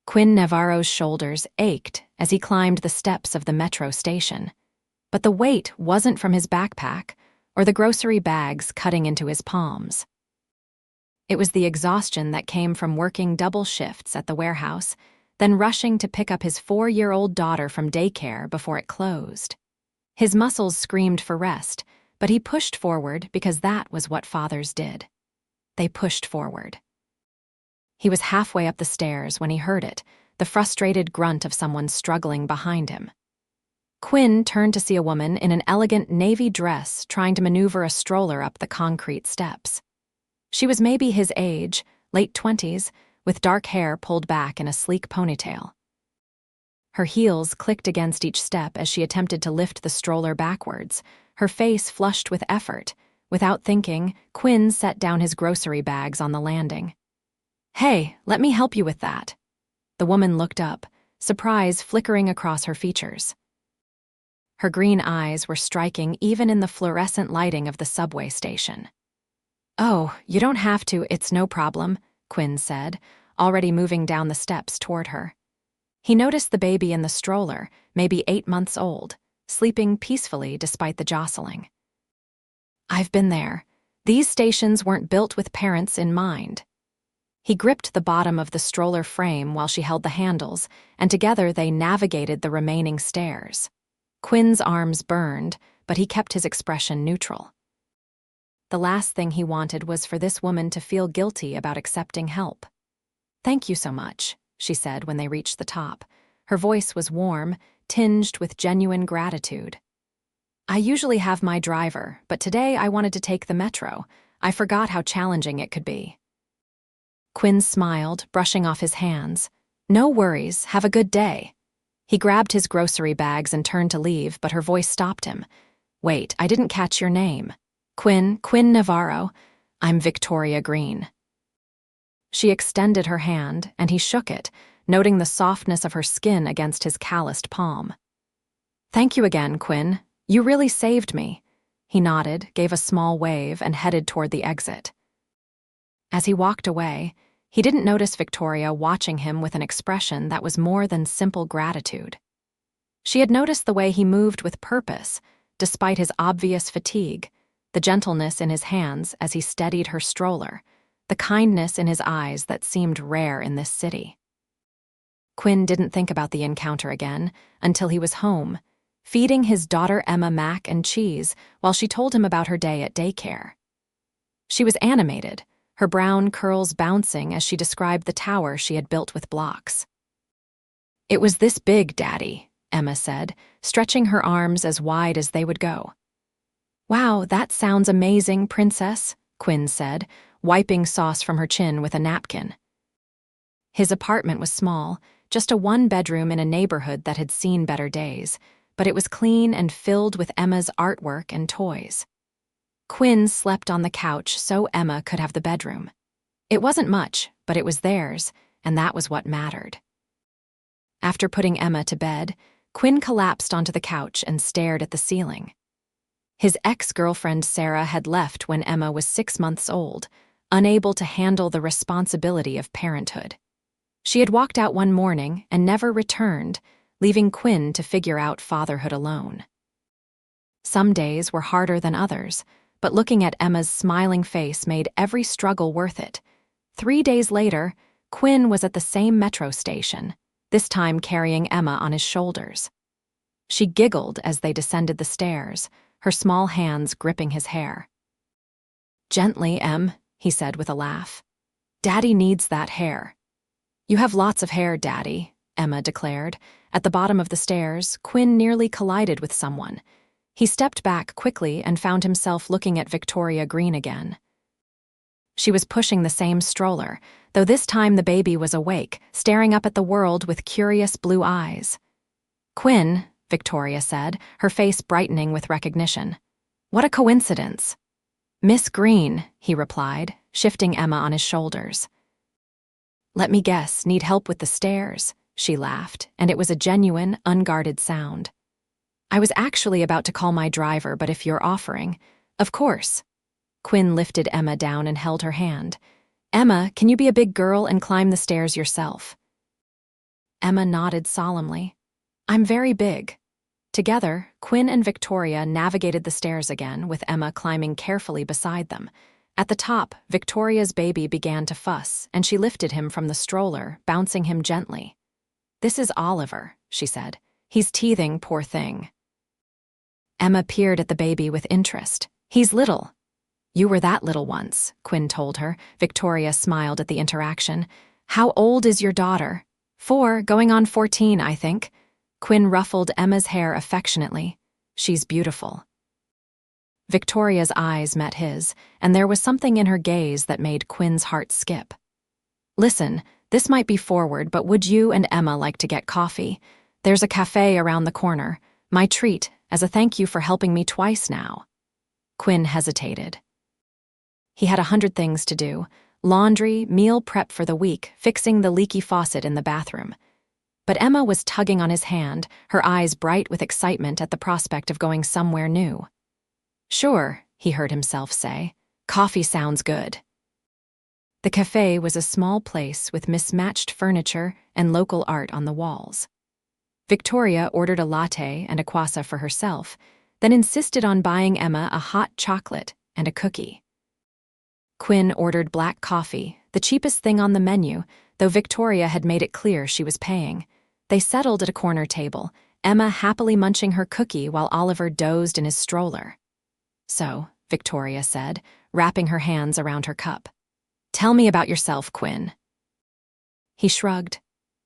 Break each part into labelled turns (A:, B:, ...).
A: Quinn Navarro's shoulders ached as he climbed the steps of the metro station. But the weight wasn't from his backpack or the grocery bags cutting into his palms. It was the exhaustion that came from working double shifts at the warehouse, then rushing to pick up his 4-year-old daughter from daycare before it closed. His muscles screamed for rest, but he pushed forward because that was what fathers did. They pushed forward. He was halfway up the stairs when he heard it, the frustrated grunt of someone struggling behind him. Quinn turned to see a woman in an elegant navy dress trying to maneuver a stroller up the concrete steps. She was maybe his age, late 20s, with dark hair pulled back in a sleek ponytail. Her heels clicked against each step as she attempted to lift the stroller backwards, her face flushed with effort. Without thinking, Quinn set down his grocery bags on the landing. "Hey, let me help you with that." The woman looked up, surprise flickering across her features. Her green eyes were striking even in the fluorescent lighting of the subway station. "Oh, you don't have to, it's no problem," Quinn said, already moving down the steps toward her. He noticed the baby in the stroller, maybe 8 months old, sleeping peacefully despite the jostling. "I've been there. These stations weren't built with parents in mind." He gripped the bottom of the stroller frame while she held the handles, and together they navigated the remaining stairs. Quinn's arms burned, but he kept his expression neutral. The last thing he wanted was for this woman to feel guilty about accepting help. "Thank you so much," she said when they reached the top. Her voice was warm, tinged with genuine gratitude. "I usually have my driver, but today I wanted to take the metro. I forgot how challenging it could be." Quinn smiled, brushing off his hands. "No worries, have a good day." He grabbed his grocery bags and turned to leave, but her voice stopped him. "Wait, I didn't catch your name." Quinn Navarro. "I'm Victoria Greene." She extended her hand, and he shook it, noting the softness of her skin against his calloused palm. "Thank you again, Quinn. You really saved me." He nodded, gave a small wave, and headed toward the exit. As he walked away, he didn't notice Victoria watching him with an expression that was more than simple gratitude. She had noticed the way he moved with purpose, despite his obvious fatigue, the gentleness in his hands as he steadied her stroller, the kindness in his eyes that seemed rare in this city. Quinn didn't think about the encounter again until he was home, feeding his daughter Emma mac and cheese while she told him about her day at daycare. She was animated, her brown curls bouncing as she described the tower she had built with blocks. "It was this big, Daddy," Emma said, stretching her arms as wide as they would go. "Wow, that sounds amazing, Princess," Quinn said, wiping sauce from her chin with a napkin. His apartment was small, just a 1-bedroom in a neighborhood that had seen better days, but it was clean and filled with Emma's artwork and toys. Quinn slept on the couch so Emma could have the bedroom. It wasn't much, but it was theirs, and that was what mattered. After putting Emma to bed, Quinn collapsed onto the couch and stared at the ceiling. His ex-girlfriend Sarah had left when Emma was 6 months old, unable to handle the responsibility of parenthood. She had walked out one morning and never returned, leaving Quinn to figure out fatherhood alone. Some days were harder than others, but looking at Emma's smiling face made every struggle worth it. 3 days later, Quinn was at the same metro station, this time carrying Emma on his shoulders. She giggled as they descended the stairs, her small hands gripping his hair. "Gently, Em," he said with a laugh. "Daddy needs that hair." "You have lots of hair, Daddy," Emma declared. At the bottom of the stairs, Quinn nearly collided with someone. He stepped back quickly and found himself looking at Victoria Greene again. She was pushing the same stroller, though this time the baby was awake, staring up at the world with curious blue eyes. "Quinn," Victoria said, her face brightening with recognition. "What a coincidence." "Miss Greene," he replied, shifting Emma on his shoulders. "Let me guess, need help with the stairs?" She laughed, and it was a genuine, unguarded sound. "I was actually about to call my driver, but if you're offering..." "Of course." Quinn lifted Emma down and held her hand. "Emma, can you be a big girl and climb the stairs yourself?" Emma nodded solemnly. I'm very big. Together, Quinn and Victoria navigated the stairs again, with Emma climbing carefully beside them. At the top, Victoria's baby began to fuss, and she lifted him from the stroller, bouncing him gently. This is Oliver, she said. He's teething, poor thing. Emma peered at the baby with interest. He's little. You were that little once, Quinn told her. Victoria smiled at the interaction. How old is your daughter? 4, going on 14, I think. Quinn ruffled Emma's hair affectionately. She's beautiful. Victoria's eyes met his, and there was something in her gaze that made Quinn's heart skip. Listen, this might be forward, but would you and Emma like to get coffee? There's a cafe around the corner. My treat, as a thank you for helping me twice now. Quinn hesitated. He had 100 things to do: laundry, meal prep for the week, fixing the leaky faucet in the bathroom. But Emma was tugging on his hand, her eyes bright with excitement at the prospect of going somewhere new. Sure, he heard himself say. Coffee sounds good. The cafe was a small place with mismatched furniture and local art on the walls. Victoria ordered a latte and a croissant for herself, then insisted on buying Emma a hot chocolate and a cookie. Quinn ordered black coffee, the cheapest thing on the menu, though Victoria had made it clear she was paying. They settled at a corner table, Emma happily munching her cookie while Oliver dozed in his stroller. So, Victoria said, wrapping her hands around her cup. Tell me about yourself, Quinn. He shrugged.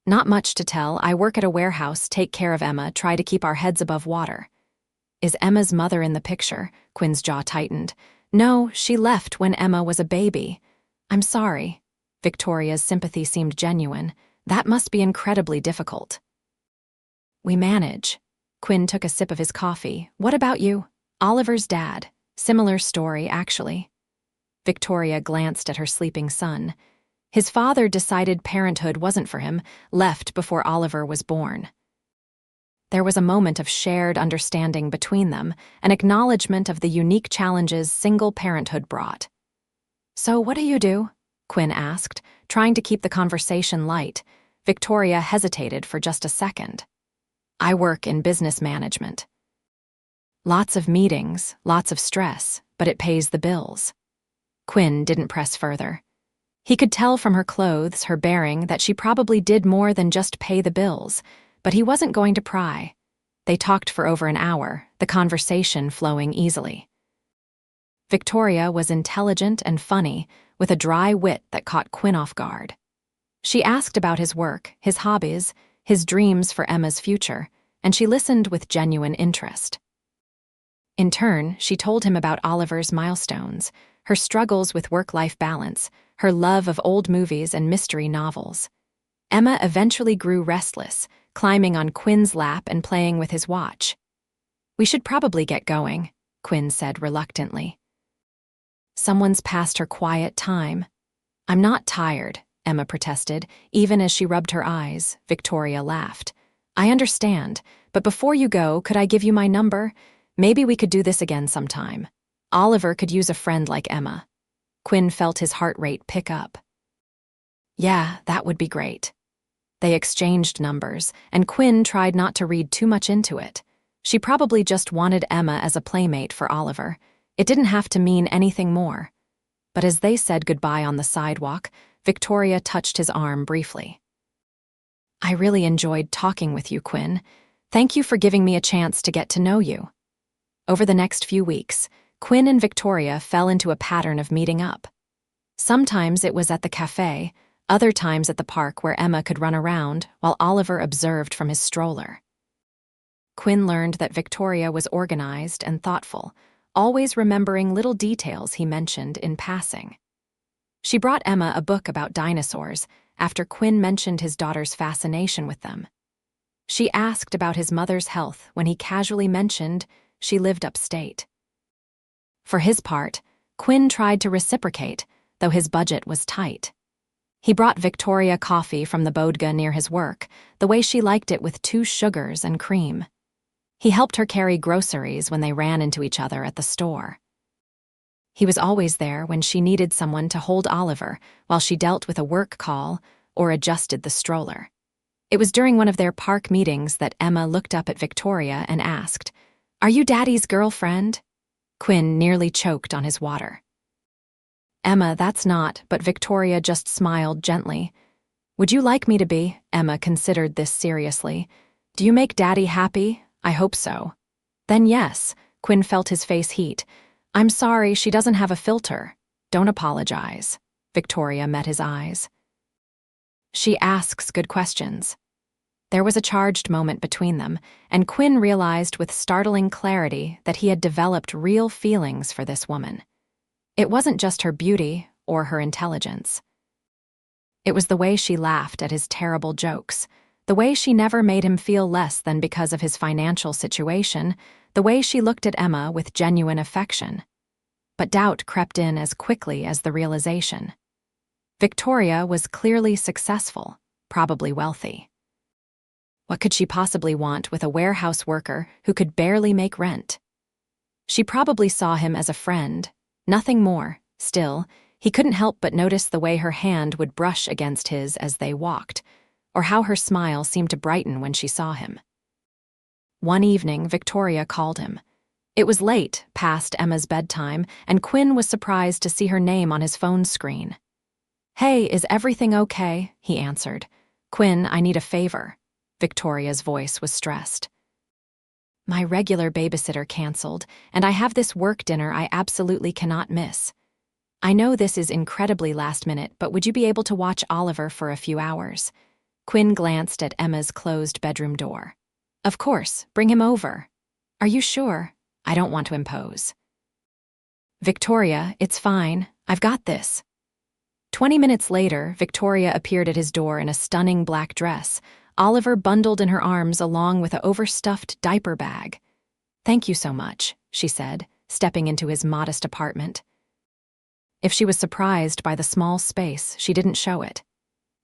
A: Not much to tell. I work at a warehouse, take care of Emma, try to keep our heads above water. Is Emma's mother in the picture? Quinn's jaw tightened. No, she left when Emma was a baby. I'm sorry. Victoria's sympathy seemed genuine. That must be incredibly difficult. We manage. Quinn took a sip of his coffee. What about you? Oliver's dad. Similar story, actually. Victoria glanced at her sleeping son. His father decided parenthood wasn't for him, left before Oliver was born. There was a moment of shared understanding between them, an acknowledgement of the unique challenges single parenthood brought. So what do you do? Quinn asked, trying to keep the conversation light. Victoria hesitated for just a second. I work in business management. Lots of meetings, lots of stress, but it pays the bills. Quinn didn't press further. He could tell from her clothes, her bearing, that she probably did more than just pay the bills, but he wasn't going to pry. They talked for over an hour, the conversation flowing easily. Victoria was intelligent and funny, with a dry wit that caught Quinn off guard. She asked about his work, his hobbies, his dreams for Emma's future, and she listened with genuine interest. In turn, she told him about Oliver's milestones, her struggles with work-life balance, her love of old movies and mystery novels. Emma eventually grew restless, climbing on Quinn's lap and playing with his watch. We should probably get going, Quinn said reluctantly. Someone's past her quiet time. I'm not tired, Emma protested, even as she rubbed her eyes. Victoria laughed. I understand, but before you go, could I give you my number? Maybe we could do this again sometime. Oliver could use a friend like Emma. Quinn felt his heart rate pick up. Yeah, that would be great. They exchanged numbers, and Quinn tried not to read too much into it. She probably just wanted Emma as a playmate for Oliver. It didn't have to mean anything more. But as they said goodbye on the sidewalk, Victoria touched his arm briefly. I really enjoyed talking with you, Quinn. Thank you for giving me a chance to get to know you. Over the next few weeks, Quinn and Victoria fell into a pattern of meeting up. Sometimes it was at the cafe, other times at the park where Emma could run around while Oliver observed from his stroller. Quinn learned that Victoria was organized and thoughtful, always remembering little details he mentioned in passing. She brought Emma a book about dinosaurs after Quinn mentioned his daughter's fascination with them. She asked about his mother's health when he casually mentioned she lived upstate. For his part, Quinn tried to reciprocate, though his budget was tight. He brought Victoria coffee from the bodega near his work, the way she liked it with 2 sugars and cream. He helped her carry groceries when they ran into each other at the store. He was always there when she needed someone to hold Oliver while she dealt with a work call or adjusted the stroller. It was during one of their park meetings that Emma looked up at Victoria and asked, "Are you Daddy's girlfriend?" Quinn nearly choked on his water. "Emma, that's not," but Victoria just smiled gently. "Would you like me to be?" Emma considered this seriously. "Do you make Daddy happy? I hope so." "Then yes." Quinn felt his face heat. "I'm sorry, she doesn't have a filter." "Don't apologize." Victoria met his eyes. "She asks good questions." There was a charged moment between them, and Quinn realized with startling clarity that he had developed real feelings for this woman. It wasn't just her beauty or her intelligence. It was the way she laughed at his terrible jokes, the way she never made him feel less than because of his financial situation, the way she looked at Emma with genuine affection. But doubt crept in as quickly as the realization. Victoria was clearly successful, probably wealthy. What could she possibly want with a warehouse worker who could barely make rent? She probably saw him as a friend, nothing more. Still, he couldn't help but notice the way her hand would brush against his as they walked, or how her smile seemed to brighten when she saw him. One evening, Victoria called him. It was late, past Emma's bedtime, and Quinn was surprised to see her name on his phone screen. "Hey, is everything okay?" he answered. "Quinn, I need a favor." Victoria's voice was stressed. "My regular babysitter canceled, and I have this work dinner I absolutely cannot miss. I know this is incredibly last minute, but would you be able to watch Oliver for a few hours?" Quinn glanced at Emma's closed bedroom door. "Of course, bring him over." "Are you sure? I don't want to impose." "Victoria, it's fine. I've got this." 20 minutes later, Victoria appeared at his door in a stunning black dress, Oliver bundled in her arms along with an overstuffed diaper bag. "Thank you so much," she said, stepping into his modest apartment. If she was surprised by the small space, she didn't show it.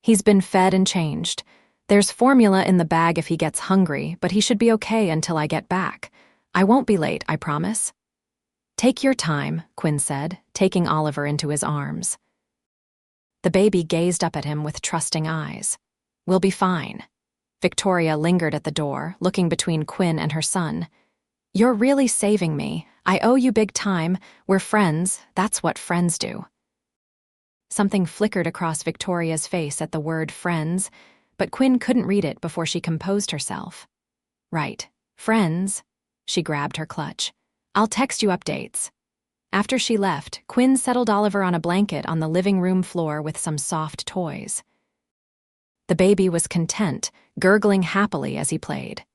A: "He's been fed and changed. There's formula in the bag if he gets hungry, but he should be okay until I get back. I won't be late, I promise." "Take your time," Quinn said, taking Oliver into his arms. The baby gazed up at him with trusting eyes. "We'll be fine." Victoria lingered at the door, looking between Quinn and her son. "You're really saving me. I owe you big time. We're friends. That's what friends do." Something flickered across Victoria's face at the word friends, but Quinn couldn't read it before she composed herself. "Right. Friends." She grabbed her clutch. "I'll text you updates." After she left, Quinn settled Oliver on a blanket on the living room floor with some soft toys. The baby was content, gurgling happily as he played.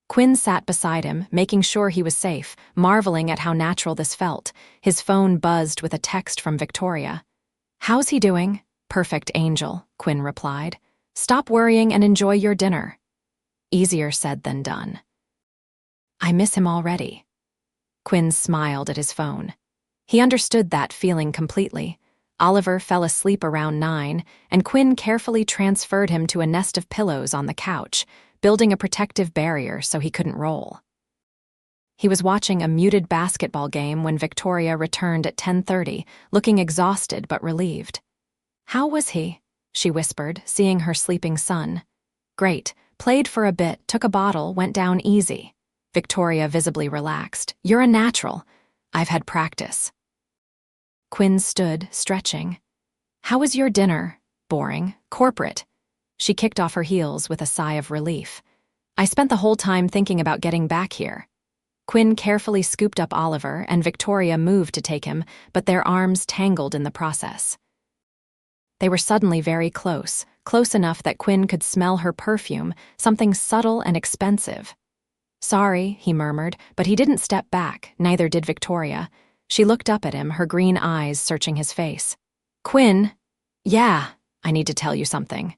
A: Quinn sat beside him, making sure he was safe, marveling at how natural this felt. His phone buzzed with a text from Victoria. "How's he doing?" "Perfect angel," Quinn replied. "Stop worrying and enjoy your dinner." Easier said than done. "I miss him already." Quinn smiled at his phone. He understood that feeling completely. Oliver fell asleep around 9, and Quinn carefully transferred him to a nest of pillows on the couch, building a protective barrier so he couldn't roll. He was watching a muted basketball game when Victoria returned at 10:30, looking exhausted but relieved. "How was he?" she whispered, seeing her sleeping son. "Great. Played for a bit, took a bottle, went down easy." Victoria visibly relaxed. "You're a natural." "I've had practice." Quinn stood, stretching. "How was your dinner?" "Boring. Corporate." She kicked off her heels with a sigh of relief. "I spent the whole time thinking about getting back here." Quinn carefully scooped up Oliver, and Victoria moved to take him, but their arms tangled in the process. They were suddenly very close, close enough that Quinn could smell her perfume, something subtle and expensive. "Sorry," he murmured, but he didn't step back, neither did Victoria. She looked up at him, her green eyes searching his face. "Quinn." "Yeah, I need to tell you something."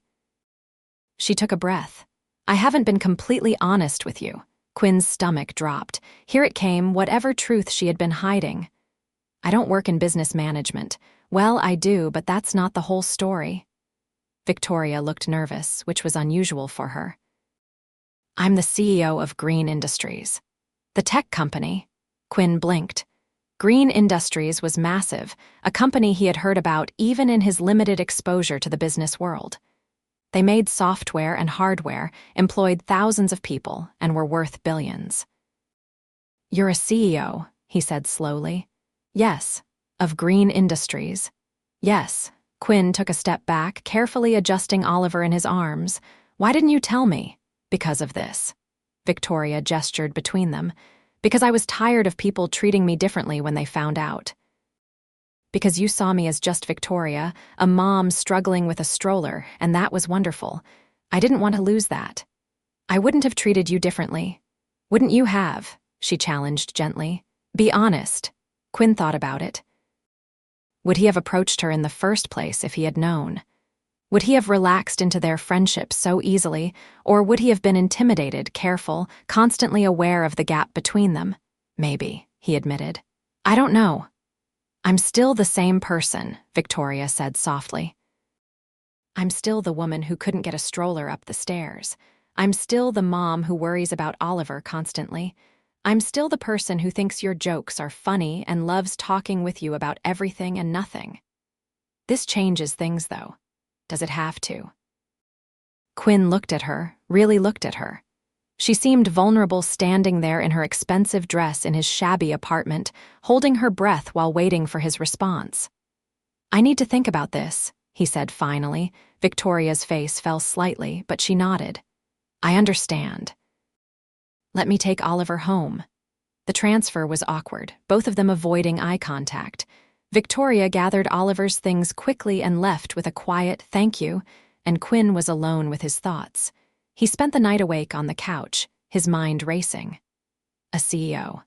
A: She took a breath. "I haven't been completely honest with you." Quinn's stomach dropped. Here it came, whatever truth she had been hiding. "I don't work in business management." "Well, I do, but that's not the whole story." Victoria looked nervous, which was unusual for her. "I'm the CEO of Greene Industries." "The tech company?" Quinn blinked. Greene Industries was massive, a company he had heard about even in his limited exposure to the business world. They made software and hardware, employed thousands of people, and were worth billions. "You're a CEO," he said slowly. "Yes. Of Greene Industries." "Yes." Quinn took a step back, carefully adjusting Oliver in his arms. "Why didn't you tell me?" "Because of this." Victoria gestured between them. "Because I was tired of people treating me differently when they found out. Because you saw me as just Victoria, a mom struggling with a stroller, and that was wonderful. I didn't want to lose that. I wouldn't have treated you differently. Wouldn't you have?" she challenged gently. "Be honest." Quinn thought about it. Would he have approached her in the first place if he had known? Would he have relaxed into their friendship so easily, or would he have been intimidated, careful, constantly aware of the gap between them? Maybe, he admitted. "I don't know." "I'm still the same person," Victoria said softly. "I'm still the woman who couldn't get a stroller up the stairs. I'm still the mom who worries about Oliver constantly. I'm still the person who thinks your jokes are funny and loves talking with you about everything and nothing. This changes things, though. Does it have to?" Quinn looked at her, really looked at her. She seemed vulnerable standing there in her expensive dress in his shabby apartment, holding her breath while waiting for his response. "I need to think about this," he said finally. Victoria's face fell slightly, but she nodded. "I understand. Let me take Oliver home." The transfer was awkward, both of them avoiding eye contact. Victoria gathered Oliver's things quickly and left with a quiet "thank you," and Quinn was alone with his thoughts. He spent the night awake on the couch, his mind racing. A CEO.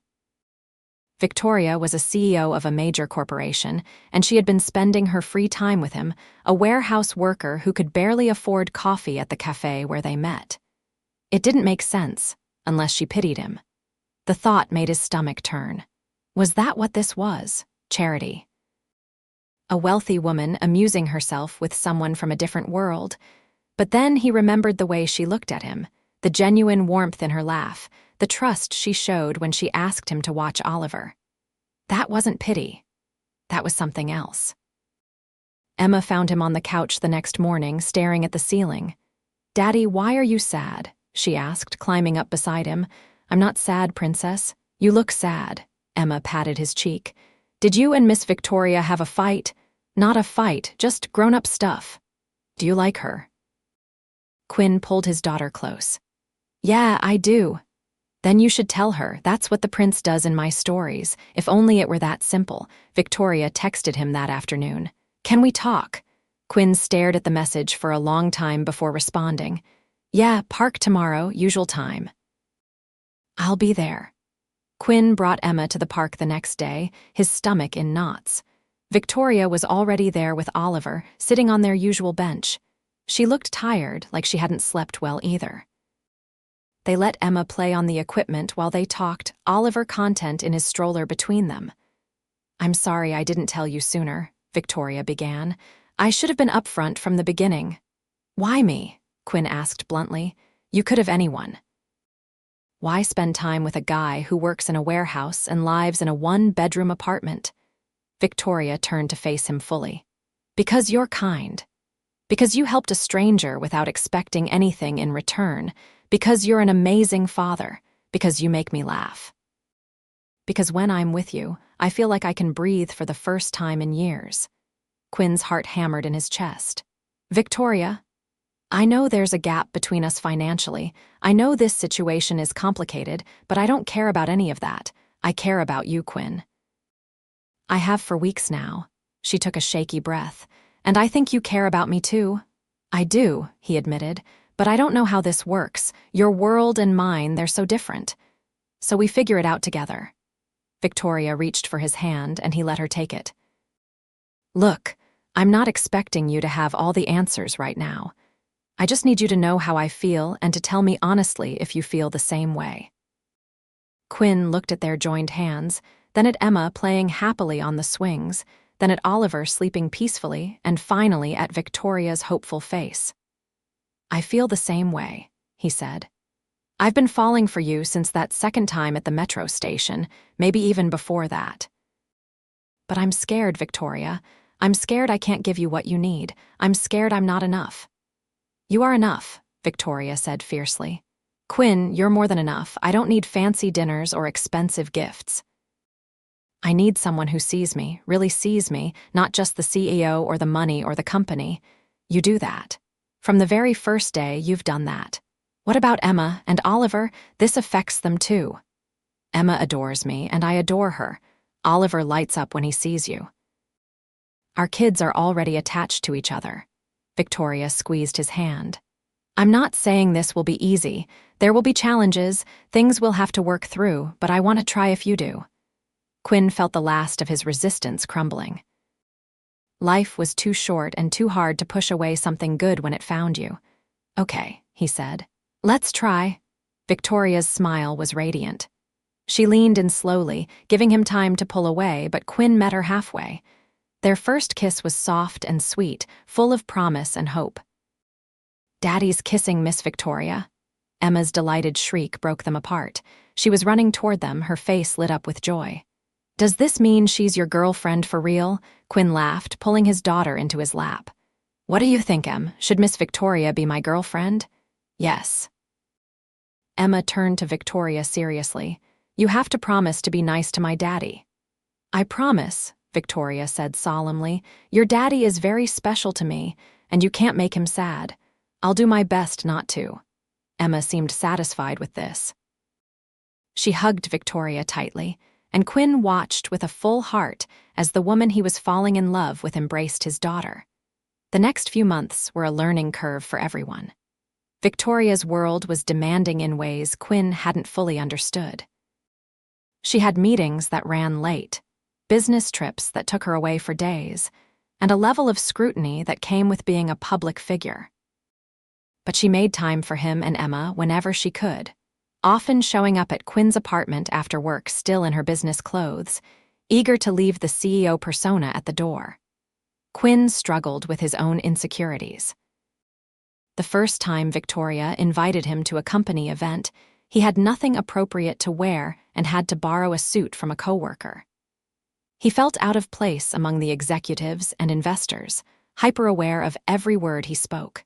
A: Victoria was a CEO of a major corporation, and she had been spending her free time with him, a warehouse worker who could barely afford coffee at the cafe where they met. It didn't make sense, unless she pitied him. The thought made his stomach turn. Was that what this was? Charity. A wealthy woman amusing herself with someone from a different world. But then he remembered the way she looked at him, the genuine warmth in her laugh, the trust she showed when she asked him to watch Oliver. That wasn't pity. That was something else. Emma found him on the couch the next morning, staring at the ceiling. "Daddy, why are you sad?" she asked, climbing up beside him. "I'm not sad, Princess. You look sad." Emma patted his cheek. "Did you and Miss Victoria have a fight?" "Not a fight, just grown-up stuff." "Do you like her?" Quinn pulled his daughter close. "Yeah, I do." "Then you should tell her. That's what the prince does in my stories. If only it were that simple." Victoria texted him that afternoon. "Can we talk?" Quinn stared at the message for a long time before responding. "Yeah, park tomorrow, usual time." "I'll be there." Quinn brought Emma to the park the next day, his stomach in knots. Victoria was already there with Oliver, sitting on their usual bench. She looked tired, like she hadn't slept well either. They let Emma play on the equipment while they talked, Oliver content in his stroller between them. "I'm sorry I didn't tell you sooner," Victoria began. "I should have been upfront from the beginning." "Why me?" Quinn asked bluntly. "You could have anyone." Why spend time with a guy who works in a warehouse and lives in a one-bedroom apartment? Victoria turned to face him fully. "Because you're kind. Because you helped a stranger without expecting anything in return. Because you're an amazing father. Because you make me laugh. Because when I'm with you, I feel like I can breathe for the first time in years." Quinn's heart hammered in his chest. "Victoria, I know there's a gap between us financially. I know this situation is complicated, but I don't care about any of that. I care about you, Quinn. I have for weeks now." She took a shaky breath. "And I think you care about me too." "I do," he admitted, "but I don't know how this works. Your world and mine, they're so different. So we figure it out together." Victoria reached for his hand, and he let her take it. "Look, I'm not expecting you to have all the answers right now. I just need you to know how I feel and to tell me honestly if you feel the same way." Quinn looked at their joined hands, then at Emma playing happily on the swings, then at Oliver sleeping peacefully, and finally at Victoria's hopeful face. "I feel the same way," he said. "I've been falling for you since that second time at the metro station, maybe even before that. But I'm scared, Victoria. I'm scared I can't give you what you need. I'm scared I'm not enough." You are enough, Victoria said fiercely. Quinn, you're more than enough. I don't need fancy dinners or expensive gifts. I need someone who sees me, really sees me, not just the CEO or the money or the company. You do that. From the very first day, you've done that. What about Emma and Oliver? This affects them too. Emma adores me, and I adore her. Oliver lights up when he sees you. Our kids are already attached to each other. Victoria squeezed his hand. I'm not saying this will be easy. There will be challenges, things we'll have to work through, but I want to try if you do. Quinn felt the last of his resistance crumbling. Life was too short and too hard to push away something good when it found you. Okay, he said. Let's try. Victoria's smile was radiant. She leaned in slowly, giving him time to pull away, but Quinn met her halfway. Their first kiss was soft and sweet, full of promise and hope. Daddy's kissing Miss Victoria. Emma's delighted shriek broke them apart. She was running toward them, her face lit up with joy. Does this mean she's your girlfriend for real? Quinn laughed, pulling his daughter into his lap. What do you think, Em? Should Miss Victoria be my girlfriend? Yes. Emma turned to Victoria seriously. You have to promise to be nice to my daddy. I promise, Victoria said solemnly. Your daddy is very special to me, and you can't make him sad. I'll do my best not to. Emma seemed satisfied with this. She hugged Victoria tightly, and Quinn watched with a full heart as the woman he was falling in love with embraced his daughter. The next few months were a learning curve for everyone. Victoria's world was demanding in ways Quinn hadn't fully understood. She had meetings that ran late, business trips that took her away for days, and a level of scrutiny that came with being a public figure. But she made time for him and Emma whenever she could, often showing up at Quinn's apartment after work still in her business clothes, eager to leave the CEO persona at the door. Quinn struggled with his own insecurities. The first time Victoria invited him to a company event, he had nothing appropriate to wear and had to borrow a suit from a coworker. He felt out of place among the executives and investors, hyper-aware of every word he spoke.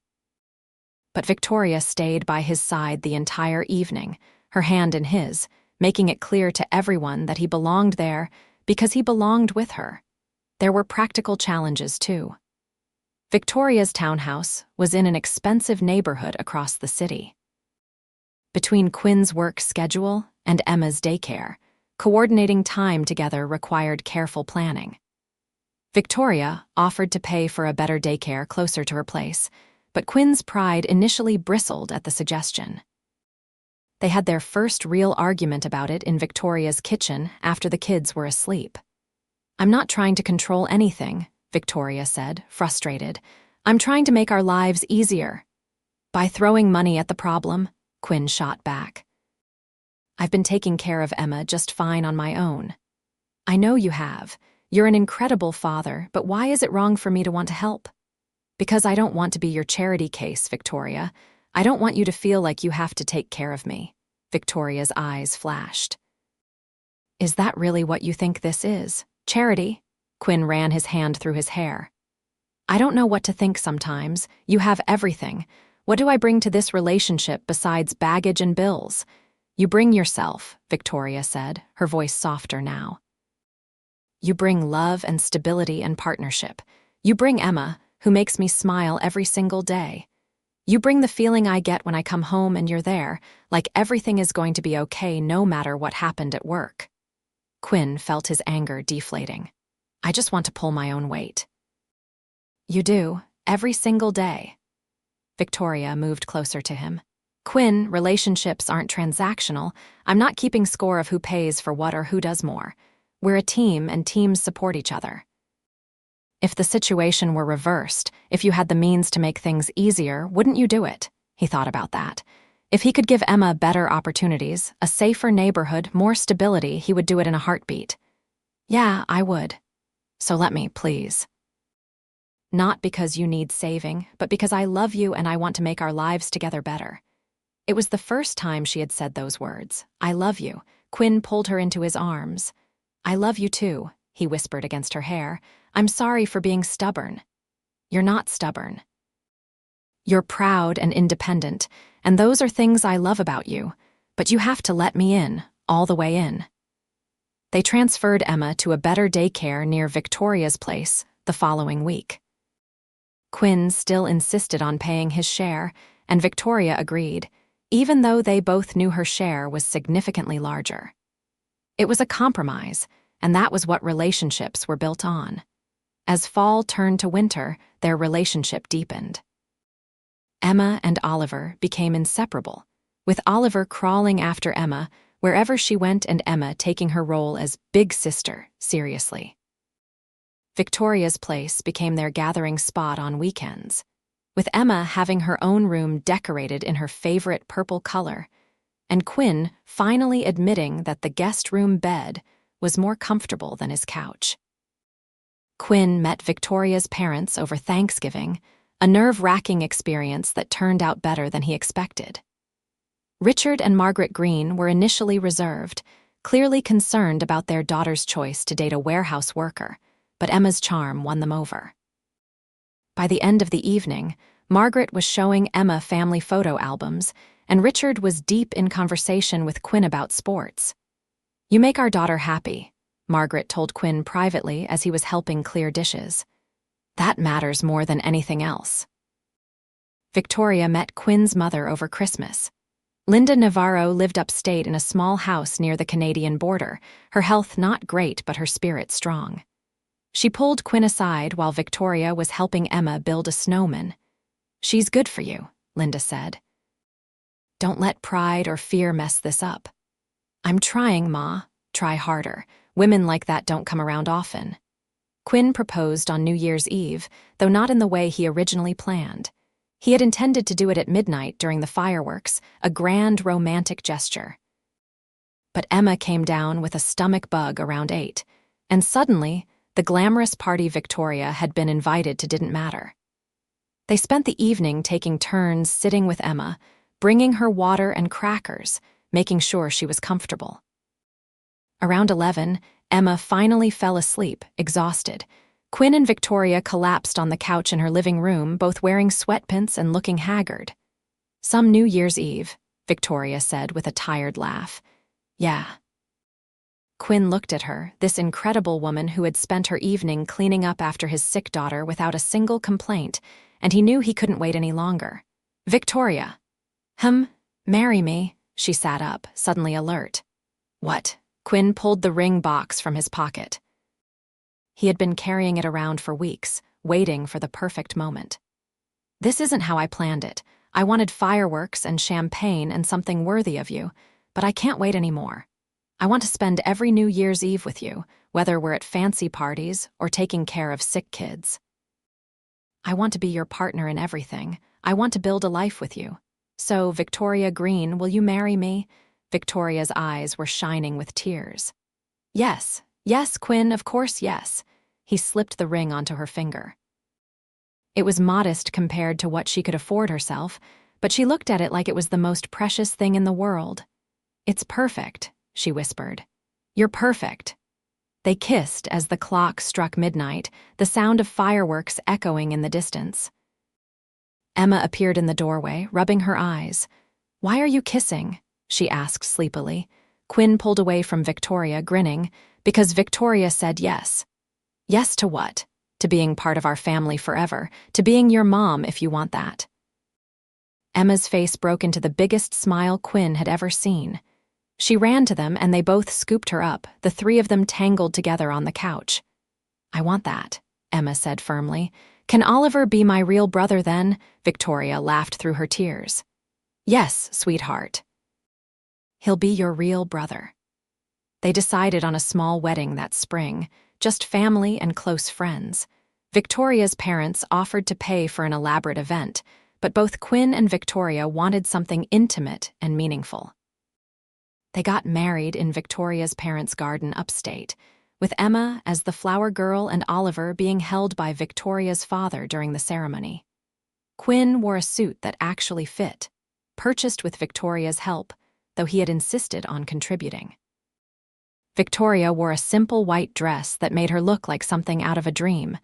A: But Victoria stayed by his side the entire evening, her hand in his, making it clear to everyone that he belonged there because he belonged with her. There were practical challenges, too. Victoria's townhouse was in an expensive neighborhood across the city. Between Quinn's work schedule and Emma's daycare, coordinating time together required careful planning. Victoria offered to pay for a better daycare closer to her place, but Quinn's pride initially bristled at the suggestion. They had their first real argument about it in Victoria's kitchen after the kids were asleep. I'm not trying to control anything, Victoria said, frustrated. I'm trying to make our lives easier. By throwing money at the problem, Quinn shot back. I've been taking care of Emma just fine on my own. I know you have. You're an incredible father, but why is it wrong for me to want to help? Because I don't want to be your charity case, Victoria. I don't want you to feel like you have to take care of me. Victoria's eyes flashed. Is that really what you think this is? Charity? Quinn ran his hand through his hair. I don't know what to think sometimes. You have everything. What do I bring to this relationship besides baggage and bills? You bring yourself, Victoria said, her voice softer now. You bring love and stability and partnership. You bring Emma, who makes me smile every single day. You bring the feeling I get when I come home and you're there, like everything is going to be okay no matter what happened at work. Quinn felt his anger deflating. I just want to pull my own weight. You do, every single day. Victoria moved closer to him. Quinn, relationships aren't transactional. I'm not keeping score of who pays for what or who does more. We're a team and teams support each other. If the situation were reversed, if you had the means to make things easier, wouldn't you do it? He thought about that. If he could give Emma better opportunities, a safer neighborhood, more stability, he would do it in a heartbeat. Yeah, I would. So let me, please. Not because you need saving, but because I love you and I want to make our lives together better. It was the first time she had said those words. I love you. Quinn pulled her into his arms. I love you too, he whispered against her hair. I'm sorry for being stubborn. You're not stubborn. You're proud and independent, and those are things I love about you, but you have to let me in, all the way in." They transferred Emma to a better daycare near Victoria's place the following week. Quinn still insisted on paying his share, and Victoria agreed, even though they both knew her share was significantly larger. It was a compromise, and that was what relationships were built on. As fall turned to winter, their relationship deepened. Emma and Oliver became inseparable, with Oliver crawling after Emma wherever she went and Emma taking her role as big sister seriously. Victoria's place became their gathering spot on weekends, with Emma having her own room decorated in her favorite purple color, and Quinn finally admitting that the guest room bed was more comfortable than his couch. Quinn met Victoria's parents over Thanksgiving, a nerve-wracking experience that turned out better than he expected. Richard and Margaret Greene were initially reserved, clearly concerned about their daughter's choice to date a warehouse worker, but Emma's charm won them over. By the end of the evening, Margaret was showing Emma family photo albums, and Richard was deep in conversation with Quinn about sports. "You make our daughter happy," Margaret told Quinn privately as he was helping clear dishes. "That matters more than anything else." Victoria met Quinn's mother over Christmas. Linda Navarro lived upstate in a small house near the Canadian border, her health not great but her spirit strong. She pulled Quinn aside while Victoria was helping Emma build a snowman. "She's good for you," Linda said. "Don't let pride or fear mess this up." "I'm trying, Ma. Try harder. Women like that don't come around often." Quinn proposed on New Year's Eve, though not in the way he originally planned. He had intended to do it at midnight during the fireworks, a grand romantic gesture. But Emma came down with a stomach bug around 8, and suddenly, the glamorous party Victoria had been invited to didn't matter. They spent the evening taking turns sitting with Emma, bringing her water and crackers, making sure she was comfortable. Around 11, Emma finally fell asleep, exhausted. Quinn and Victoria collapsed on the couch in her living room, both wearing sweatpants and looking haggard. "Some New Year's Eve," Victoria said with a tired laugh. "Yeah." Quinn looked at her, this incredible woman who had spent her evening cleaning up after his sick daughter without a single complaint, and he knew he couldn't wait any longer. "Victoria." Marry me." She sat up, suddenly alert. "What?" Quinn pulled the ring box from his pocket. He had been carrying it around for weeks, waiting for the perfect moment. "This isn't how I planned it. I wanted fireworks and champagne and something worthy of you, but I can't wait anymore. I want to spend every New Year's Eve with you, whether we're at fancy parties or taking care of sick kids. I want to be your partner in everything. I want to build a life with you. So, Victoria Greene, will you marry me?" Victoria's eyes were shining with tears. "Yes, yes, Quinn, of course, yes." He slipped the ring onto her finger. It was modest compared to what she could afford herself, but she looked at it like it was the most precious thing in the world. "It's perfect," she whispered. "You're perfect." They kissed as the clock struck midnight, the sound of fireworks echoing in the distance. Emma appeared in the doorway, rubbing her eyes. "Why are you kissing?" she asked sleepily. Quinn pulled away from Victoria, grinning, because Victoria said yes. "Yes to what?" "To being part of our family forever, to being your mom if you want that." Emma's face broke into the biggest smile Quinn had ever seen. She ran to them and they both scooped her up, the three of them tangled together on the couch. "I want that," Emma said firmly. "Can Oliver be my real brother then?" Victoria laughed through her tears. "Yes, sweetheart. He'll be your real brother." They decided on a small wedding that spring, just family and close friends. Victoria's parents offered to pay for an elaborate event, but both Quinn and Victoria wanted something intimate and meaningful. They got married in Victoria's parents' garden upstate, with Emma as the flower girl and Oliver being held by Victoria's father during the ceremony. Quinn wore a suit that actually fit, purchased with Victoria's help, though he had insisted on contributing. Victoria wore a simple white dress that made her look like something out of a dream.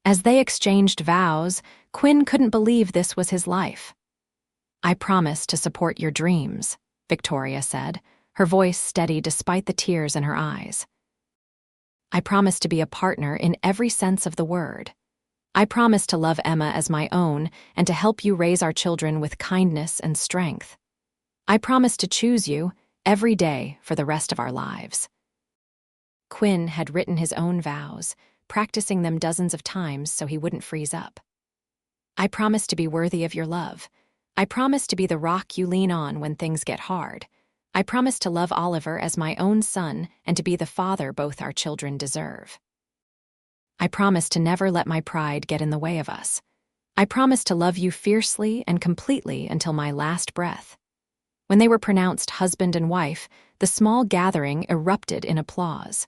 A: As they exchanged vows, Quinn couldn't believe this was his life. "I promise to support your dreams," Victoria said, her voice steady despite the tears in her eyes. "I promise to be a partner in every sense of the word. I promise to love Emma as my own and to help you raise our children with kindness and strength. I promise to choose you every day for the rest of our lives." Quinn had written his own vows, practicing them dozens of times so he wouldn't freeze up. "I promise to be worthy of your love. I promise to be the rock you lean on when things get hard. I promise to love Oliver as my own son and to be the father both our children deserve. I promise to never let my pride get in the way of us. I promise to love you fiercely and completely until my last breath." When they were pronounced husband and wife, the small gathering erupted in applause.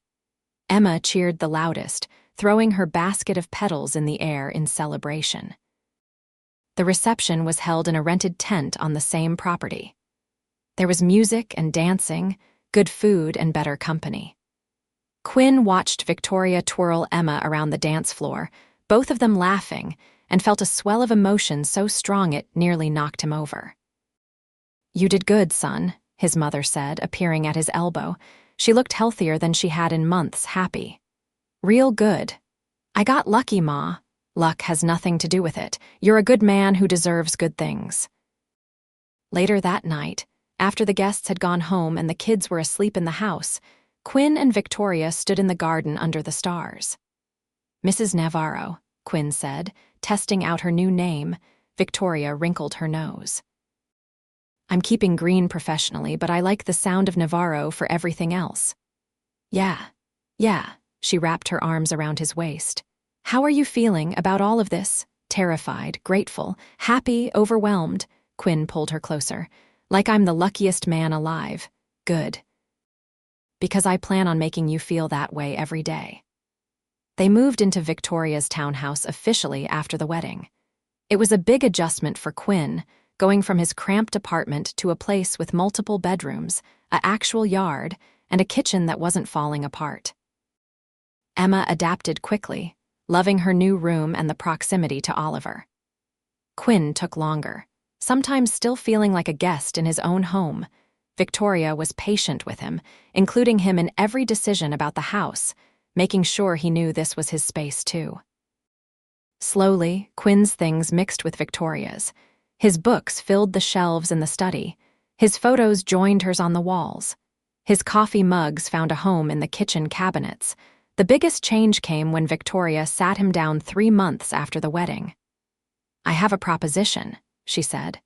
A: Emma cheered the loudest, throwing her basket of petals in the air in celebration. The reception was held in a rented tent on the same property. There was music and dancing, good food and better company. Quinn watched Victoria twirl Emma around the dance floor, both of them laughing, and felt a swell of emotion so strong it nearly knocked him over. "You did good, son," his mother said, appearing at his elbow. She looked healthier than she had in months, happy. "Real good. I got lucky, Ma. Luck has nothing to do with it. You're a good man who deserves good things." Later that night, after the guests had gone home and the kids were asleep in the house, Quinn and Victoria stood in the garden under the stars. "Mrs. Navarro," Quinn said, testing out her new name. Victoria wrinkled her nose. "I'm keeping Greene professionally, but I like the sound of Navarro for everything else." Yeah, she wrapped her arms around his waist. "How are you feeling about all of this? Terrified, grateful, happy, overwhelmed?" Quinn pulled her closer. "Like I'm the luckiest man alive. Good. Because I plan on making you feel that way every day." They moved into Victoria's townhouse officially after the wedding. It was a big adjustment for Quinn, going from his cramped apartment to a place with multiple bedrooms, an actual yard, and a kitchen that wasn't falling apart. Emma adapted quickly, loving her new room and the proximity to Oliver. Quinn took longer, sometimes still feeling like a guest in his own home. Victoria was patient with him, including him in every decision about the house, making sure he knew this was his space too. Slowly, Quinn's things mixed with Victoria's. His books filled the shelves in the study. His photos joined hers on the walls. His coffee mugs found a home in the kitchen cabinets. The biggest change came when Victoria sat him down 3 months after the wedding. "I have a proposition," she said.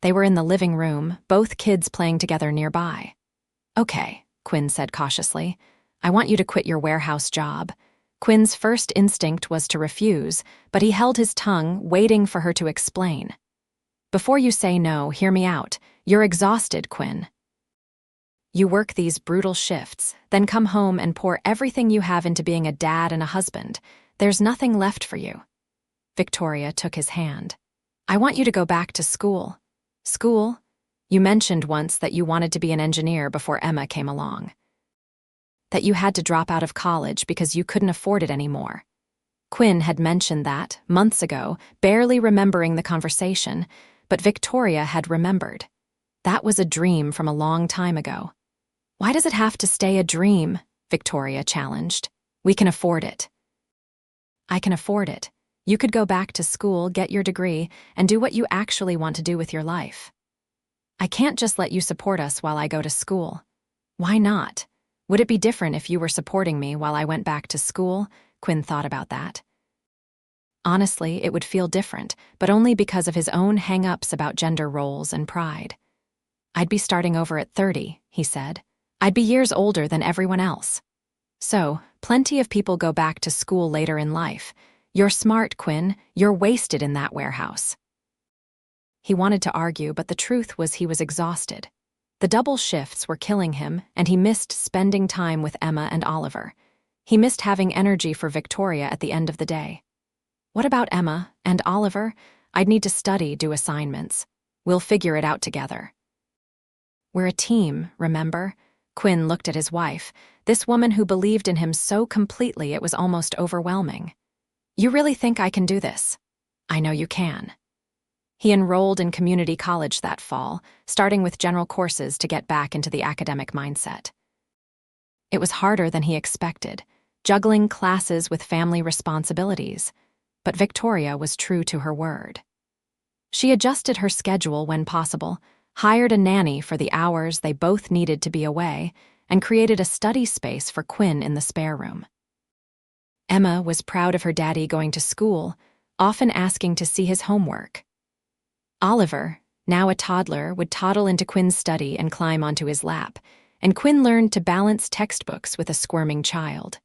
A: They were in the living room, both kids playing together nearby. "Okay," Quinn said cautiously. "I want you to quit your warehouse job." Quinn's first instinct was to refuse, but he held his tongue, waiting for her to explain. "Before you say no, hear me out. You're exhausted, Quinn. You work these brutal shifts, then come home and pour everything you have into being a dad and a husband. There's nothing left for you." Victoria took his hand. "I want you to go back to school." "School? You mentioned once that you wanted to be an engineer before Emma came along. That you had to drop out of college because you couldn't afford it anymore." Quinn had mentioned that months ago, barely remembering the conversation, but Victoria had remembered. That was a dream from a long time ago. "Why does it have to stay a dream?" Victoria challenged. "We can afford it." "I can afford it. You could go back to school, get your degree, and do what you actually want to do with your life. I can't just let you support us while I go to school." "Why not? Would it be different if you were supporting me while I went back to school?" Quinn thought about that. Honestly, it would feel different, but only because of his own hang-ups about gender roles and pride. "I'd be starting over at 30, he said. "I'd be years older than everyone else." "So, plenty of people go back to school later in life. You're smart, Quinn. You're wasted in that warehouse." He wanted to argue, but the truth was he was exhausted. The double shifts were killing him, and he missed spending time with Emma and Oliver. He missed having energy for Victoria at the end of the day. "What about Emma and Oliver? I'd need to study, do assignments. We'll figure it out together." "We're a team, remember?" Quinn looked at his wife, this woman who believed in him so completely it was almost overwhelming. "You really think I can do this?" "I know you can." He enrolled in community college that fall, starting with general courses to get back into the academic mindset. It was harder than he expected, juggling classes with family responsibilities, but Victoria was true to her word. She adjusted her schedule when possible, hired a nanny for the hours they both needed to be away, and created a study space for Quinn in the spare room. Emma was proud of her daddy going to school, often asking to see his homework. Oliver, now a toddler, would toddle into Quinn's study and climb onto his lap, and Quinn learned to balance textbooks with a squirming child.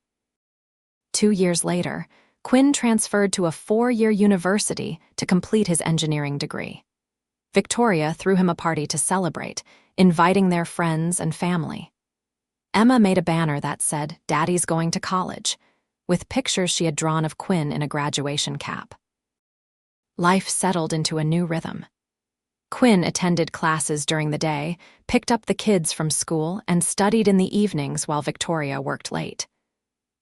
A: 2 years later, Quinn transferred to a 4-year university to complete his engineering degree. Victoria threw him a party to celebrate, inviting their friends and family. Emma made a banner that said, "Daddy's going to college," with pictures she had drawn of Quinn in a graduation cap. Life settled into a new rhythm. Quinn attended classes during the day, picked up the kids from school, and studied in the evenings while Victoria worked late.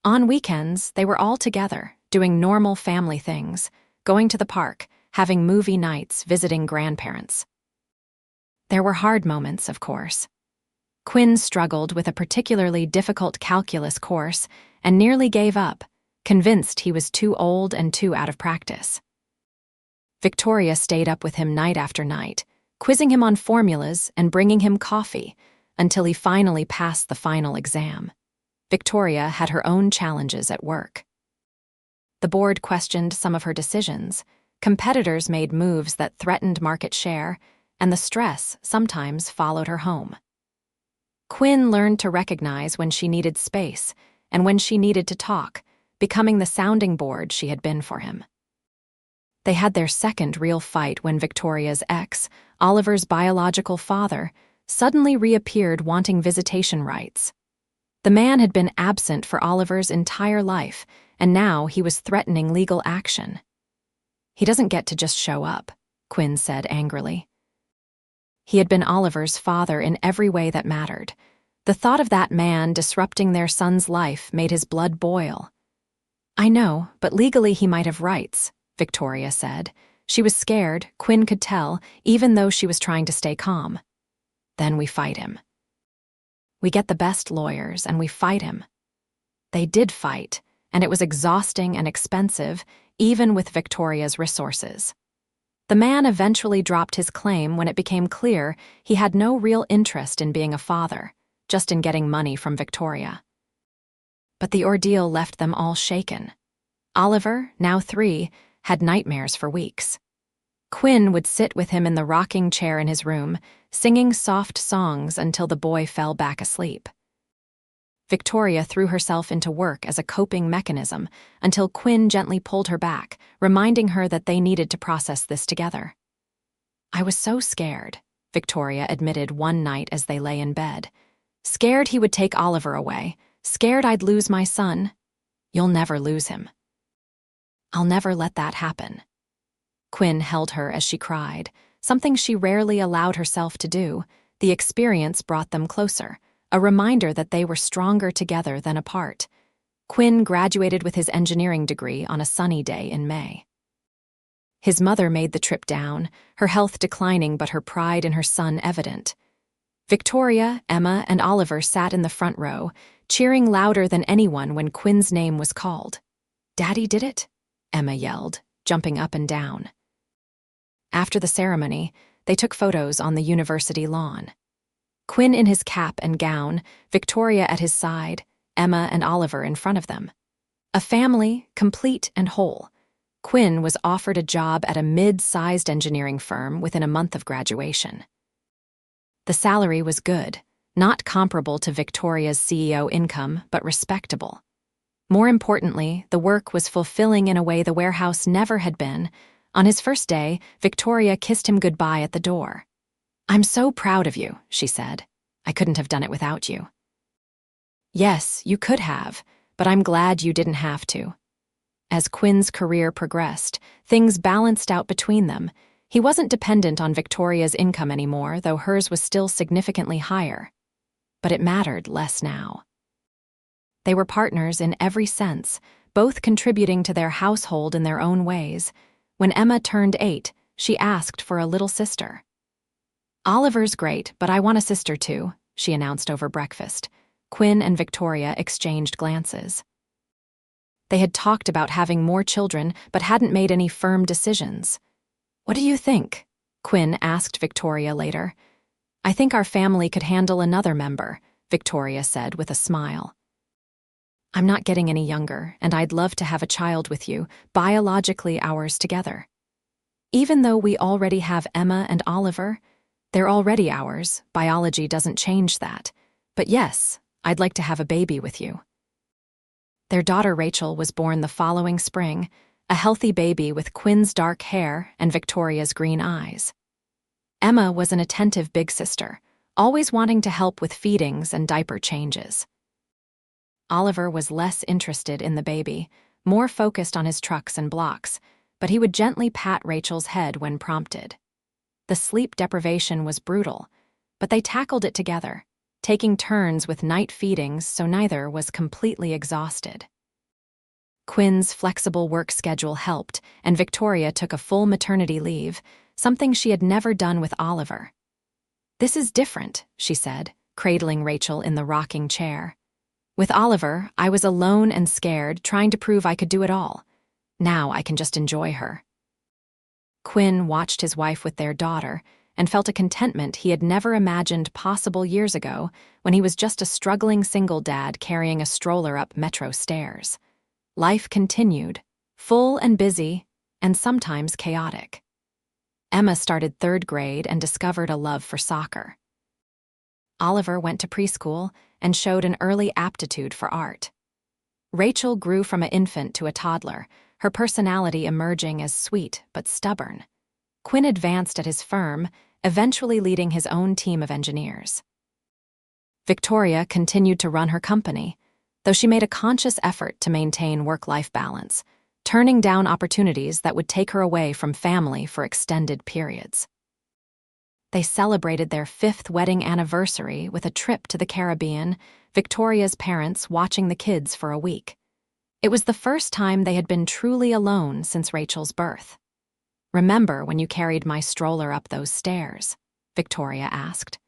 A: On weekends, they were all together, doing normal family things, going to the park, having movie nights, visiting grandparents. There were hard moments, of course. Quinn struggled with a particularly difficult calculus course and nearly gave up, convinced he was too old and too out of practice. Victoria stayed up with him night after night, quizzing him on formulas and bringing him coffee until he finally passed the final exam. Victoria had her own challenges at work. The board questioned some of her decisions, competitors made moves that threatened market share, and the stress sometimes followed her home. Quinn learned to recognize when she needed space and when she needed to talk, becoming the sounding board she had been for him. They had their second real fight when Victoria's ex, Oliver's biological father, suddenly reappeared wanting visitation rights. The man had been absent for Oliver's entire life, and now he was threatening legal action. "He doesn't get to just show up," Quinn said angrily. He had been Oliver's father in every way that mattered. The thought of that man disrupting their son's life made his blood boil. "I know, but legally he might have rights," Victoria said. She was scared, Quinn could tell, even though she was trying to stay calm. "Then we fight him. We get the best lawyers, and we fight him." They did fight, and it was exhausting and expensive, even with Victoria's resources. The man eventually dropped his claim when it became clear he had no real interest in being a father, just in getting money from Victoria. But the ordeal left them all shaken. Oliver, now 3, had nightmares for weeks. Quinn would sit with him in the rocking chair in his room, singing soft songs until the boy fell back asleep. Victoria threw herself into work as a coping mechanism until Quinn gently pulled her back, reminding her that they needed to process this together. "I was so scared," Victoria admitted one night as they lay in bed. "Scared he would take Oliver away, scared I'd lose my son." "You'll never lose him." "I'll never let that happen." Quinn held her as she cried, something she rarely allowed herself to do. The experience brought them closer, a reminder that they were stronger together than apart. Quinn graduated with his engineering degree on a sunny day in May. His mother made the trip down, her health declining but her pride in her son evident. Victoria, Emma, and Oliver sat in the front row, cheering louder than anyone when Quinn's name was called. "Daddy did it?" Emma yelled, jumping up and down. After the ceremony, they took photos on the university lawn. Quinn in his cap and gown, Victoria at his side, Emma and Oliver in front of them. A family, complete and whole. Quinn was offered a job at a mid-sized engineering firm within a month of graduation. The salary was good, not comparable to Victoria's CEO income, but respectable. More importantly, the work was fulfilling in a way the warehouse never had been. On his first day, Victoria kissed him goodbye at the door. "I'm so proud of you," she said. "I couldn't have done it without you." "Yes, you could have, but I'm glad you didn't have to." As Quinn's career progressed, things balanced out between them. He wasn't dependent on Victoria's income anymore, though hers was still significantly higher. But it mattered less now. They were partners in every sense, both contributing to their household in their own ways. When Emma turned 8, she asked for a little sister. "Oliver's great, but I want a sister too," she announced over breakfast. Quinn and Victoria exchanged glances. They had talked about having more children, but hadn't made any firm decisions. "What do you think?" Quinn asked Victoria later. "I think our family could handle another member," Victoria said with a smile. "I'm not getting any younger, and I'd love to have a child with you, biologically ours together. Even though we already have Emma and Oliver, they're already ours, biology doesn't change that. But yes, I'd like to have a baby with you." Their daughter Rachel was born the following spring, a healthy baby with Quinn's dark hair and Victoria's green eyes. Emma was an attentive big sister, always wanting to help with feedings and diaper changes. Oliver was less interested in the baby, more focused on his trucks and blocks, but he would gently pat Rachel's head when prompted. The sleep deprivation was brutal, but they tackled it together, taking turns with night feedings so neither was completely exhausted. Quinn's flexible work schedule helped, and Victoria took a full maternity leave, something she had never done with Oliver. "This is different," she said, cradling Rachel in the rocking chair. "With Oliver, I was alone and scared, trying to prove I could do it all. Now I can just enjoy her." Quinn watched his wife with their daughter and felt a contentment he had never imagined possible years ago when he was just a struggling single dad carrying a stroller up metro stairs. Life continued, full and busy, and sometimes chaotic. Emma started 3rd grade and discovered a love for soccer. Oliver went to preschool and showed an early aptitude for art. Rachel grew from an infant to a toddler, her personality emerging as sweet but stubborn. Quinn advanced at his firm, eventually leading his own team of engineers. Victoria continued to run her company, though she made a conscious effort to maintain work-life balance, turning down opportunities that would take her away from family for extended periods. They celebrated their 5th wedding anniversary with a trip to the Caribbean, Victoria's parents watching the kids for a week. It was the first time they had been truly alone since Rachel's birth. "Remember when you carried my stroller up those stairs?" Victoria asked.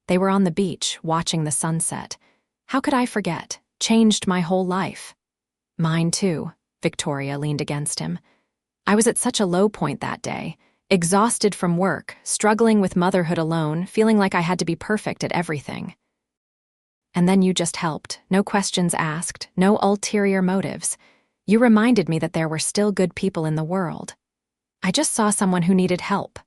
A: They were on the beach, watching the sunset. "How could I forget? Changed my whole life." "Mine too," Victoria leaned against him. "I was at such a low point that day, exhausted from work, struggling with motherhood alone, feeling like I had to be perfect at everything. And then you just helped, no questions asked, no ulterior motives. You reminded me that there were still good people in the world. I just saw someone who needed help.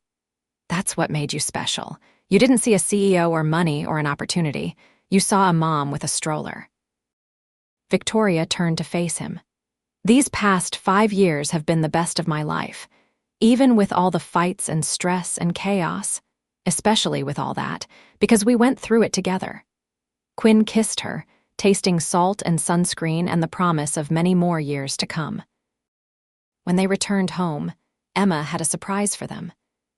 A: That's what made you special. You didn't see a CEO or money or an opportunity. You saw a mom with a stroller." Victoria turned to face him. "These past 5 years have been the best of my life. Even with all the fights and stress and chaos, especially with all that, because we went through it together." Quinn kissed her, tasting salt and sunscreen and the promise of many more years to come. When they returned home, Emma had a surprise for them.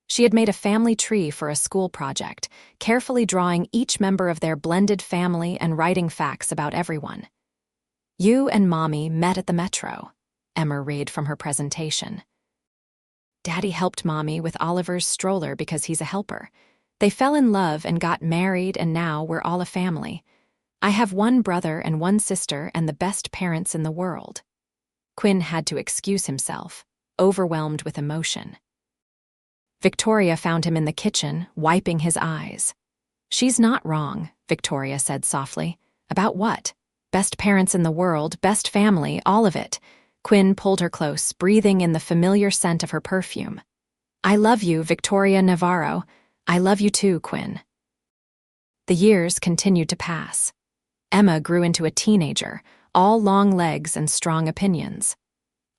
A: She had made a family tree for a school project, carefully drawing each member of their blended family and writing facts about everyone. "You and Mommy met at the metro," Emma read from her presentation. "Daddy helped Mommy with Oliver's stroller because he's a helper. They fell in love and got married, and now we're all a family. I have 1 brother and 1 sister and the best parents in the world." Quinn had to excuse himself, overwhelmed with emotion. Victoria found him in the kitchen, wiping his eyes. "She's not wrong," Victoria said softly. "About what? Best parents in the world, best family, all of it." Quinn pulled her close, breathing in the familiar scent of her perfume. "I love you, Victoria Navarro. I love you too, Quinn." The years continued to pass. Emma grew into a teenager, all long legs and strong opinions.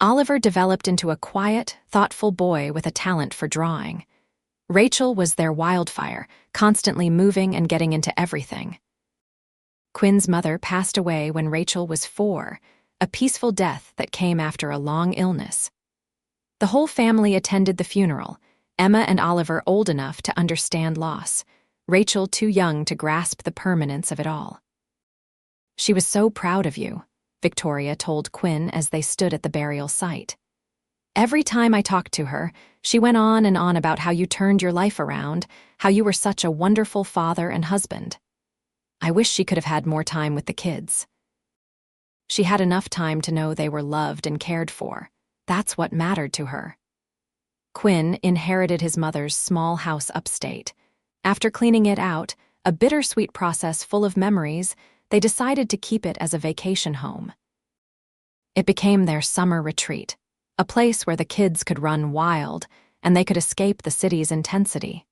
A: Oliver developed into a quiet, thoughtful boy with a talent for drawing. Rachel was their wildfire, constantly moving and getting into everything. Quinn's mother passed away when Rachel was 4, a peaceful death that came after a long illness. The whole family attended the funeral, Emma and Oliver old enough to understand loss, Rachel too young to grasp the permanence of it all. "She was so proud of you," Victoria told Quinn as they stood at the burial site. "Every time I talked to her, she went on and on about how you turned your life around, how you were such a wonderful father and husband. I wish she could have had more time with the kids. She had enough time to know they were loved and cared for. That's what mattered to her." Quinn inherited his mother's small house upstate. After cleaning it out, a bittersweet process full of memories, they decided to keep it as a vacation home. It became their summer retreat, a place where the kids could run wild and they could escape the city's intensity.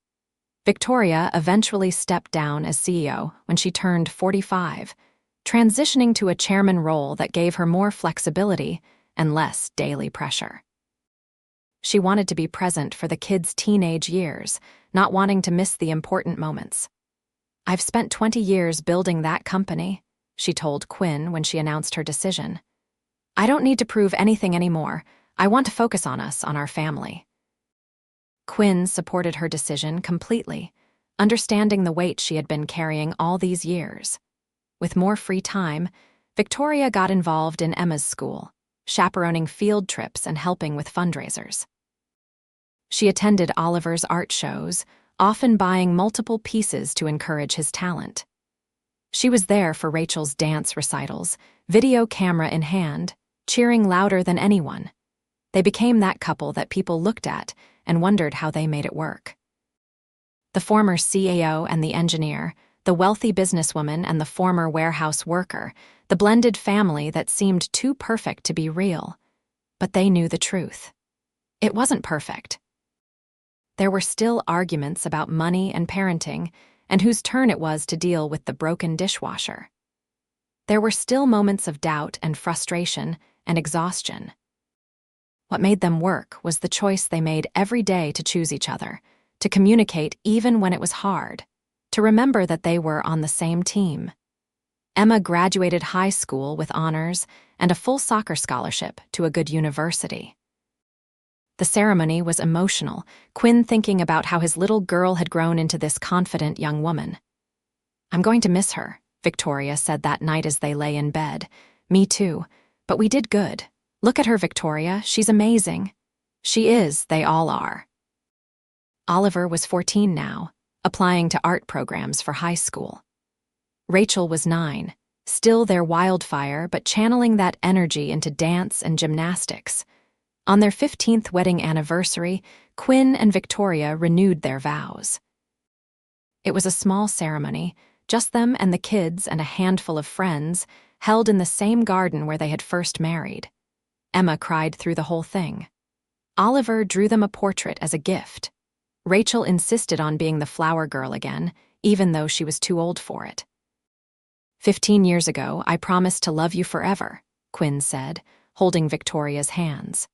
A: Victoria eventually stepped down as CEO when she turned 45, transitioning to a chairman role that gave her more flexibility and less daily pressure. She wanted to be present for the kids' teenage years, not wanting to miss the important moments. "I've spent 20 years building that company," she told Quinn when she announced her decision. "I don't need to prove anything anymore. I want to focus on us, on our family." Quinn supported her decision completely, understanding the weight she had been carrying all these years. With more free time, Victoria got involved in Emma's school, chaperoning field trips and helping with fundraisers. She attended Oliver's art shows, often buying multiple pieces to encourage his talent. She was there for Rachel's dance recitals, video camera in hand, cheering louder than anyone. They became that couple that people looked at and wondered how they made it work. The former CAO and the engineer, the wealthy businesswoman and the former warehouse worker, the blended family that seemed too perfect to be real. But they knew the truth. It wasn't perfect. There were still arguments about money and parenting, and whose turn it was to deal with the broken dishwasher. There were still moments of doubt and frustration and exhaustion. What made them work was the choice they made every day to choose each other, to communicate even when it was hard, to remember that they were on the same team. Emma graduated high school with honors and a full soccer scholarship to a good university. The ceremony was emotional, Quinn thinking about how his little girl had grown into this confident young woman. "I'm going to miss her," Victoria said that night as they lay in bed. "Me too, but we did good. Look at her, Victoria, she's amazing." "She is, they all are." Oliver was 14 now, applying to art programs for high school. Rachel was 9, still their wildfire but channeling that energy into dance and gymnastics. On their 15th wedding anniversary, Quinn and Victoria renewed their vows. It was a small ceremony, just them and the kids and a handful of friends, held in the same garden where they had first married. Emma cried through the whole thing. Oliver drew them a portrait as a gift. Rachel insisted on being the flower girl again, even though she was too old for it. 15 years ago, I promised to love you forever, Quinn said, holding Victoria's hands.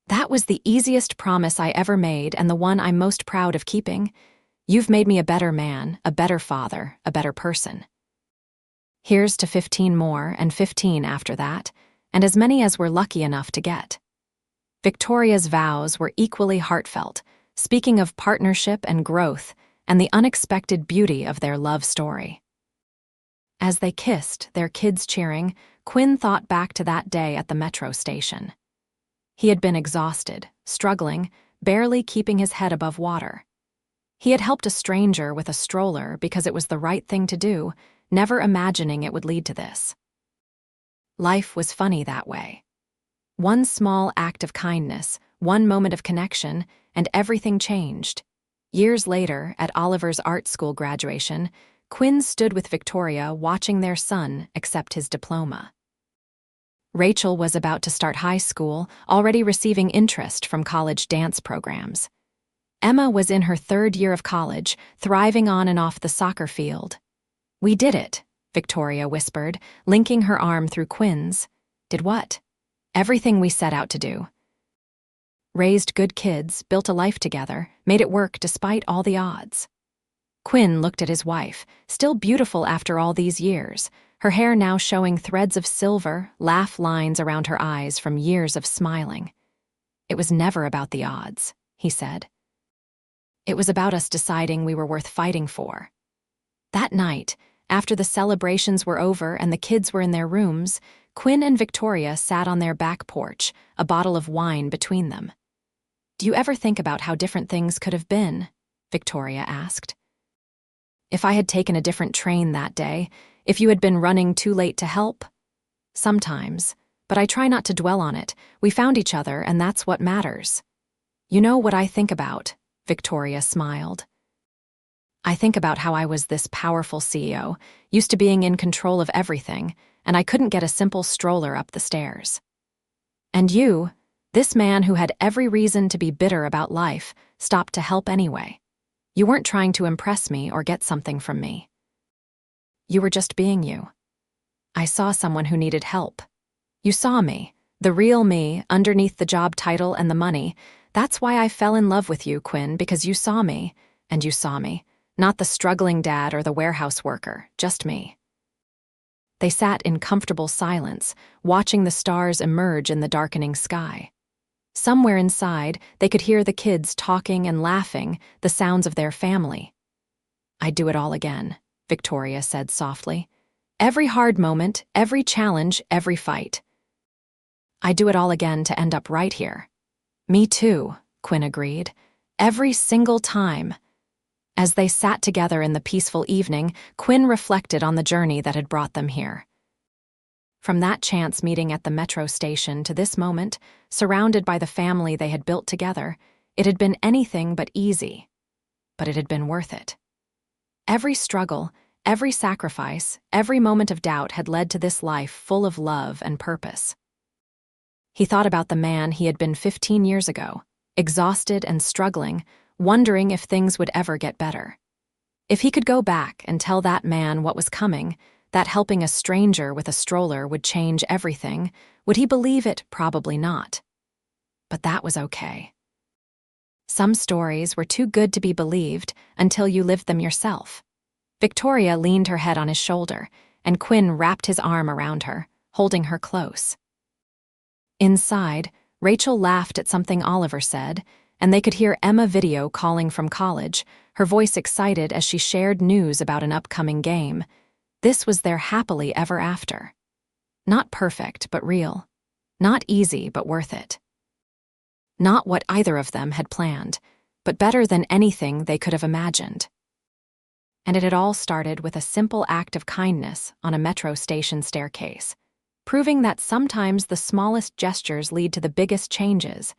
A: That was the easiest promise I ever made and the one I'm most proud of keeping. You've made me a better man, a better father, a better person. Here's to 15 more and 15 after that, and as many as we're lucky enough to get. Victoria's vows were equally heartfelt, speaking of partnership and growth and the unexpected beauty of their love story. As they kissed, their kids cheering, Quinn thought back to that day at the metro station. He had been exhausted, struggling, barely keeping his head above water. He had helped a stranger with a stroller because it was the right thing to do, never imagining it would lead to this. Life was funny that way. One small act of kindness, one moment of connection, and everything changed. Years later, at Oliver's art school graduation, Quinn stood with Victoria watching their son accept his diploma. Rachel was about to start high school, already receiving interest from college dance programs. Emma was in her 3rd year of college, thriving on and off the soccer field. We did it, Victoria whispered, linking her arm through Quinn's. Did what? Everything we set out to do. Raised good kids, built a life together, made it work despite all the odds. Quinn looked at his wife, still beautiful after all these years, her hair now showing threads of silver, laugh lines around her eyes from years of smiling. It was never about the odds, he said. It was about us deciding we were worth fighting for. That night, after the celebrations were over and the kids were in their rooms, Quinn and Victoria sat on their back porch, a bottle of wine between them. "Do you ever think about how different things could have been?" Victoria asked. "If I had taken a different train that day, if you had been running too late to help?" "Sometimes, but I try not to dwell on it. We found each other, and that's what matters." "You know what I think about," Victoria smiled. "I think about how I was this powerful CEO, used to being in control of everything, and I couldn't get a simple stroller up the stairs. And you, this man who had every reason to be bitter about life, stopped to help anyway. You weren't trying to impress me or get something from me. You were just being you. I saw someone who needed help. You saw me, the real me, underneath the job title and the money. That's why I fell in love with you, Quinn, because you saw me, and you saw me. Not the struggling dad or the warehouse worker, just me." They sat in comfortable silence, watching the stars emerge in the darkening sky. Somewhere inside, they could hear the kids talking and laughing, the sounds of their family. "I'd do it all again," Victoria said softly. "Every hard moment, every challenge, every fight. I'd do it all again to end up right here." "Me too," Quinn agreed. "Every single time." As they sat together in the peaceful evening, Quinn reflected on the journey that had brought them here. From that chance meeting at the metro station to this moment, surrounded by the family they had built together, it had been anything but easy. But it had been worth it. Every struggle, every sacrifice, every moment of doubt had led to this life full of love and purpose. He thought about the man he had been 15 years ago, exhausted and struggling, wondering if things would ever get better. If he could go back and tell that man what was coming, that helping a stranger with a stroller would change everything, would he believe it? Probably not. But that was okay. Some stories were too good to be believed until you lived them yourself. Victoria leaned her head on his shoulder, and Quinn wrapped his arm around her, holding her close. Inside, Rachel laughed at something Oliver said, and they could hear Emma video calling from college, her voice excited as she shared news about an upcoming game. This was their happily ever after. Not perfect, but real. Not easy, but worth it. Not what either of them had planned, but better than anything they could have imagined. And it had all started with a simple act of kindness on a metro station staircase, proving that sometimes the smallest gestures lead to the biggest changes,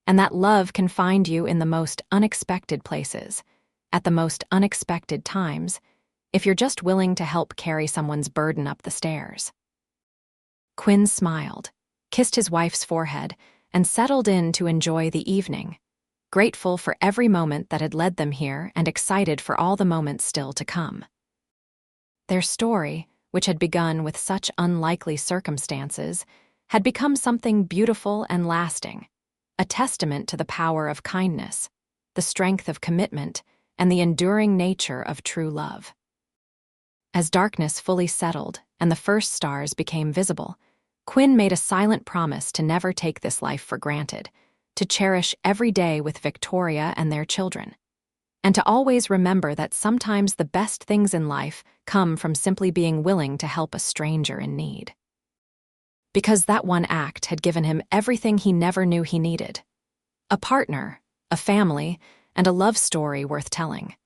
A: and that love can find you in the most unexpected places, at the most unexpected times, if you're just willing to help carry someone's burden up the stairs. Quinn smiled, kissed his wife's forehead, and settled in to enjoy the evening, grateful for every moment that had led them here and excited for all the moments still to come. Their story, which had begun with such unlikely circumstances, had become something beautiful and lasting, a testament to the power of kindness, the strength of commitment, and the enduring nature of true love. As darkness fully settled and the first stars became visible, Quinn made a silent promise to never take this life for granted, to cherish every day with Victoria and their children, and to always remember that sometimes the best things in life come from simply being willing to help a stranger in need. Because that one act had given him everything he never knew he needed: a partner, a family, and a love story worth telling.